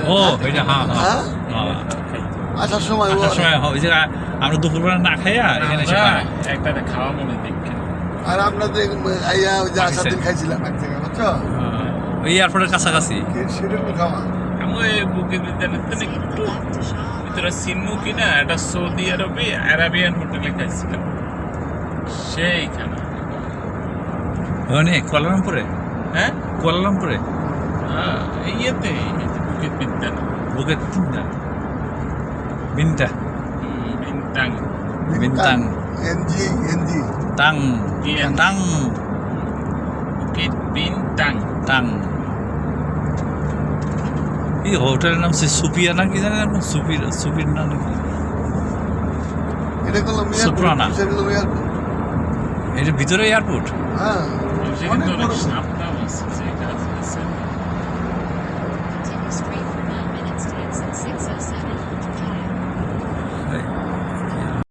ও ওইটা হ্যাঁ হ্যাঁ আসার সময় আসার সময় ওই যে আমরা দুপুরবেলা না খাইয়া এখানে এসে খাই। একটা খাওয়া মনে দেখে আর আপনাদের আইয়া ওই যে আসার দিন খাইছিলাম এক জায়গায় বুঝছো ওই এয়ারপোর্টের কাছাকাছি সেরকম খাওয়া আমি বুকে দিতে একটু ভিতরে সিনমু কিনা একটা সৌদি আরবে আরাবিয়ান হোটেলে খাইছিলাম সেইখানে। ওখানে কুয়ালালামপুরে হ্যাঁ কুয়ালালামপুরে ইয়েতে বুকে বিদ্যা বুকের তিনটা বিনটা বিন্তাং বিনতাং এনজি এনজি তাং Bien. তাং বুকে বিন্তাং তাং এই হোটেলের নাম সে সুপিয়া না কি জানেন আপনি সুপির সুপির না নাকি এটা কলম্বিয়া সুপ্রানা। কলম্বিয়া এটা ভিতরে এয়ারপোর্ট হ্যাঁ সেখানে অনেক তো অনেক বড়। সাপটাও আছে